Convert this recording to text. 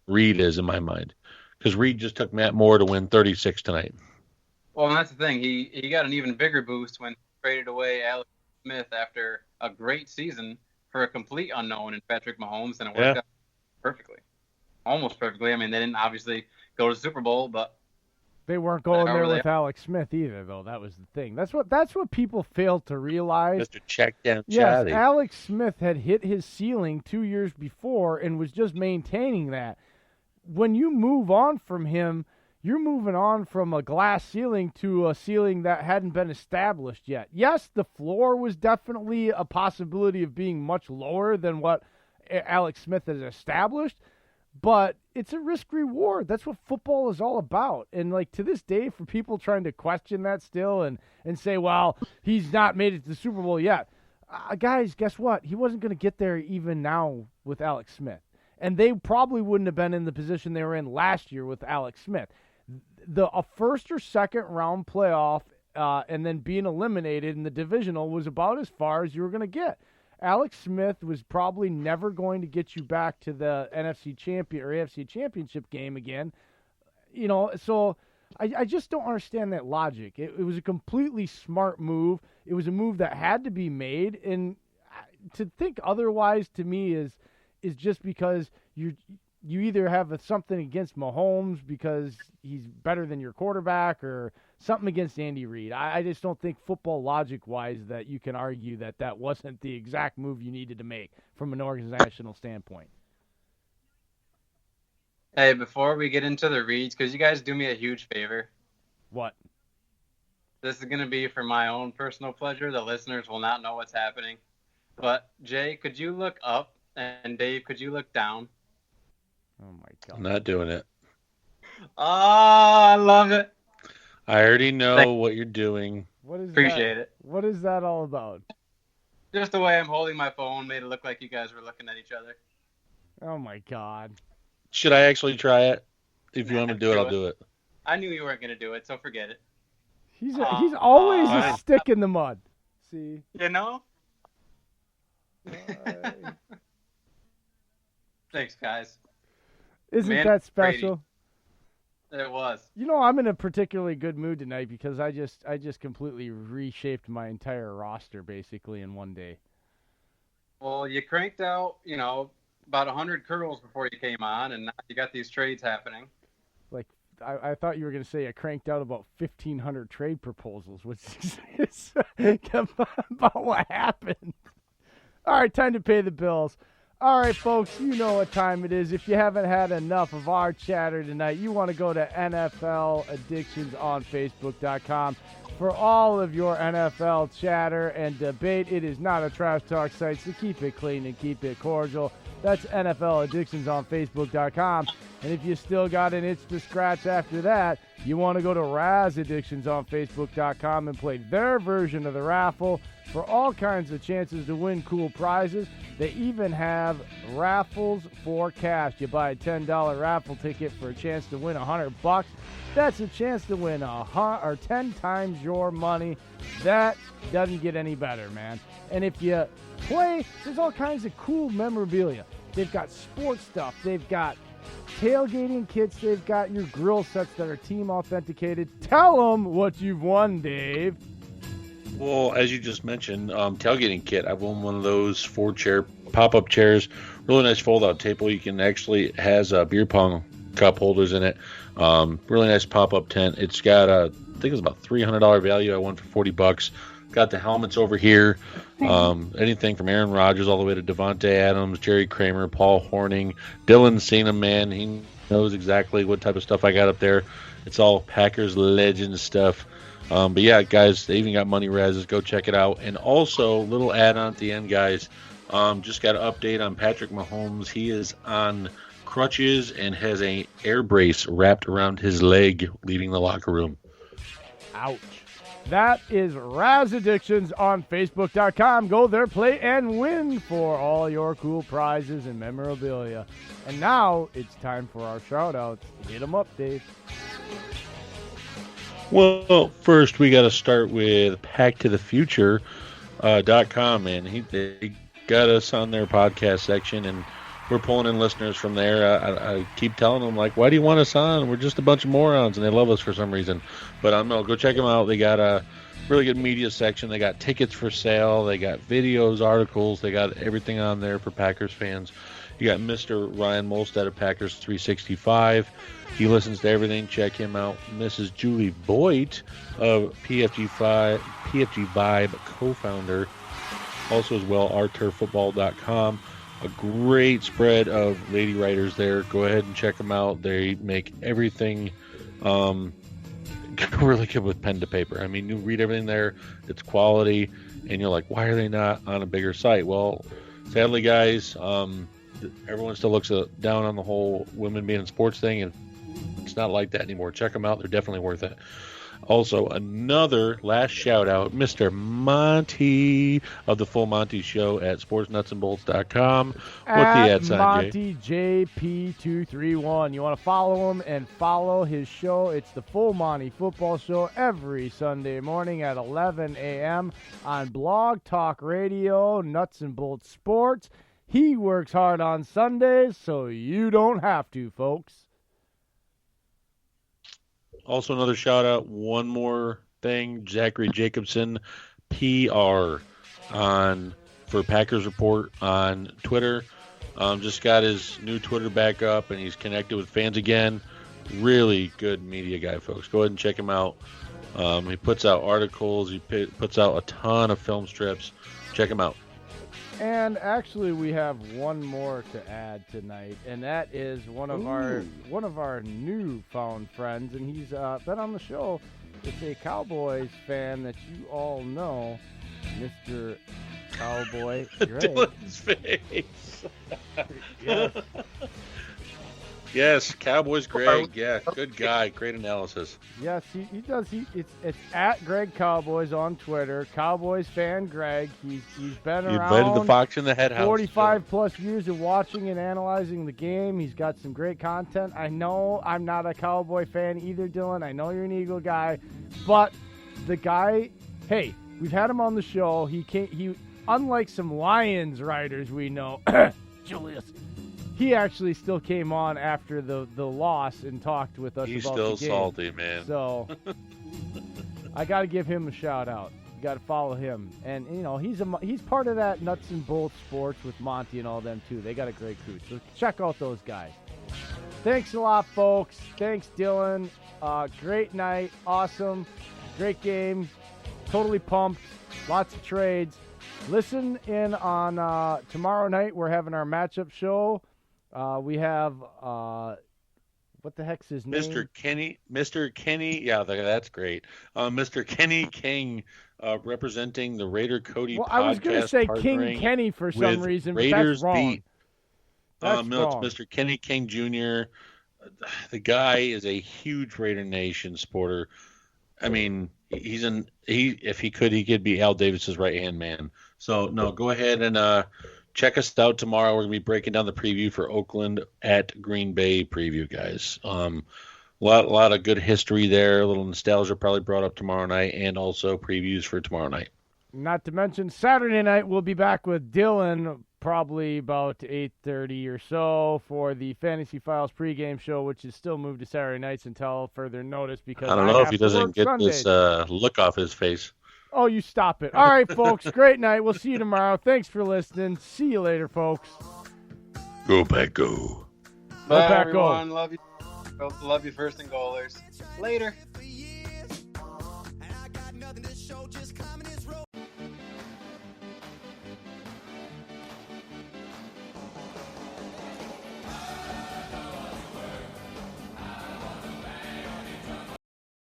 Reed is in my mind, because Reed just took Matt Moore to win 36 tonight. Well, and that's the thing. He got an even bigger boost when he traded away Alex Smith after a great season for a complete unknown in Patrick Mahomes, and it worked out perfectly. Almost perfectly. I mean, they didn't obviously go to the Super Bowl, but they weren't going there with Alex Smith either, though. That was the thing. That's what people failed to realize. Mr. Check Down Yes, Charlie. Alex Smith had hit his ceiling 2 years before and was just maintaining that. When you move on from him, you're moving on from a glass ceiling to a ceiling that hadn't been established yet. Yes, the floor was definitely a possibility of being much lower than what Alex Smith has established, but it's a risk-reward. That's what football is all about. And, like, to this day, for people trying to question that still and say, well, he's not made it to the Super Bowl yet. Guys, guess what? He wasn't going to get there even now with Alex Smith. And they probably wouldn't have been in the position they were in last year with Alex Smith. A first or second round playoff and then being eliminated in the divisional was about as far as you were going to get. Alex Smith was probably never going to get you back to the NFC champion or AFC championship game again. You know, so I just don't understand that logic. It was a completely smart move. It was a move that had to be made, and to think otherwise to me is just because you either have something against Mahomes because he's better than your quarterback or something against Andy Reid. I just don't think football logic-wise that you can argue that wasn't the exact move you needed to make from an organizational standpoint. Hey, before we get into the reads, could you guys do me a huge favor? What? This is going to be for my own personal pleasure. The listeners will not know what's happening. But, Jay, could you look up? And Dave, could you look down? Oh, my God. I'm not doing it. Oh, I love it. I already know what you're doing. Appreciate it. What is that all about? Just the way I'm holding my phone made it look like you guys were looking at each other. Oh, my God. Should I actually try it? If you want to do it, I'll do it. I knew you weren't going to do it, so forget it. He's always a stick in the mud. See? You know? Thanks, guys. Isn't that special? Brady. It was. You know, I'm in a particularly good mood tonight because I just completely reshaped my entire roster basically in one day. Well, you cranked out, about 100 curls before you came on, and now you got these trades happening. Like, I thought you were going to say I cranked out about 1,500 trade proposals, which is about what happened. All right, time to pay the bills. All right, folks, you know what time it is. If you haven't had enough of our chatter tonight, you want to go to NFLaddictionsonFacebook.com for all of your NFL chatter and debate. It is not a trash talk site, so keep it clean and keep it cordial. That's NFLaddictionsonFacebook.com. And if you still got an itch to scratch after that, you want to go to RazAddictionsonFacebook.com and play their version of the raffle for all kinds of chances to win cool prizes. They even have raffles for cash. You buy a $10 raffle ticket for a chance to win $100. That's a chance to win 10 times your money. That doesn't get any better, man. And if you play, there's all kinds of cool memorabilia. They've got sports stuff. They've got tailgating kits. They've got your grill sets that are team authenticated. Tell them what you've won, Dave. Well, as you just mentioned, tailgating kit. I've won one of those 4-chair pop-up chairs. Really nice fold-out table. You can actually has beer pong cup holders in it. Really nice pop-up tent. It's got I think it's about $300 value. I won for $40. Got the helmets over here. Anything from Aaron Rodgers all the way to Devontae Adams, Jerry Kramer, Paul Horning, Dillon seen him, man. He knows exactly what type of stuff I got up there. It's all Packers legend stuff. But yeah, guys, they even got money razzes. Go check it out. And also, little add-on at the end, guys. Just got an update on Patrick Mahomes. He is on crutches and has an air brace wrapped around his leg, leaving the locker room. Ouch. That is Raz Addictions on Facebook.com. Go there, play, and win for all your cool prizes and memorabilia. And now it's time for our shout-outs. Hit them up, Dave. Well, first we got to start with PackToTheFuture.com, man. They got us on their podcast section, and we're pulling in listeners from there. I keep telling them, like, why do you want us on? We're just a bunch of morons, and they love us for some reason. But no, go check them out. They got a really good media section. They got tickets for sale. They got videos, articles. They got everything on there for Packers fans. You got Mr. Ryan Molstead of Packers 365. He listens to everything. Check him out. Mrs. Julie Boyd of PFG Vibe co-founder. Also as well, ourturffootball.com. A great spread of lady writers there. Go ahead and check them out. They make everything really good with pen to paper. I mean, you read everything there. It's quality. And you're like, why are they not on a bigger site? Well, sadly, guys, everyone still looks down on the whole women being in sports thing, and it's not like that anymore. Check them out. They're definitely worth it. Also, another last shout-out, Mr. Monty of the Full Monty Show at sportsnutsandbolts.com. What's he at, Sanjay? Monty JP231. You want to follow him and follow his show. It's the Full Monty Football Show every Sunday morning at 11 a.m. on Blog Talk Radio, Nuts and Bolts Sports. He works hard on Sundays, so you don't have to, folks. Also, another shout out. One more thing, Zachary Jacobson, PR for Packers Report on Twitter. Just got his new Twitter back up, and he's connected with fans again. Really good media guy, folks. Go ahead and check him out. He puts out articles. He puts out a ton of film strips. Check him out. And actually, we have one more to add tonight, and that is one of our newfound friends, and he's been on the show. It's a Cowboys fan that you all know, Mr. Cowboy Greg. Dillon's face. Yes. Yes, Cowboys Greg. Yeah, good guy. Great analysis. Yes, he does. It's at Greg Cowboys on Twitter. Cowboys fan Greg. He's been You around. invited the fox in the head house. 45 plus years of watching and analyzing the game. He's got some great content. I know I'm not a Cowboy fan either, Dillon. I know you're an Eagle guy, but the guy, hey, we've had him on the show. He unlike some Lions writers we know, Julius. He actually still came on after the loss and talked with us He's about still the game. salty, man. So I got to give him a shout out. You got to follow him, and he's part of that Nuts and Bolts Sports with Monty and all them too. They got a great crew, so check out those guys. Thanks a lot, folks. Thanks, Dillon. Great night, awesome, great game. Totally pumped. Lots of trades. Listen in on tomorrow night. We're having our matchup show. We have what the heck's his name? Mr. Kenny. Yeah, that's great. Mr. Kenny King, representing the Raider Cody podcast. I was going to say King Kenny for some reason, but Raiders that's wrong. Beat. That's no, it's Mr. Kenny King Jr. The guy is a huge Raider Nation supporter. I mean, if he could be Al Davis's right-hand man. So, no, go ahead and check us out tomorrow. We're going to be breaking down the preview for Oakland at Green Bay preview, guys. A lot of good history there. A little nostalgia probably brought up tomorrow night, and also previews for tomorrow night. Not to mention Saturday night, we'll be back with Dillon probably about 8:30 or so for the Fantasy Files pregame show, which is still moved to Saturday nights until further notice because I don't know if he doesn't get Sundays. this look off his face. Oh, you stop it. All right, folks. Great night. We'll see you tomorrow. Thanks for listening. See you later, folks. Go Pack Go. Bye, Pack Go. everyone. Love you. Love you, first and goalers. Later.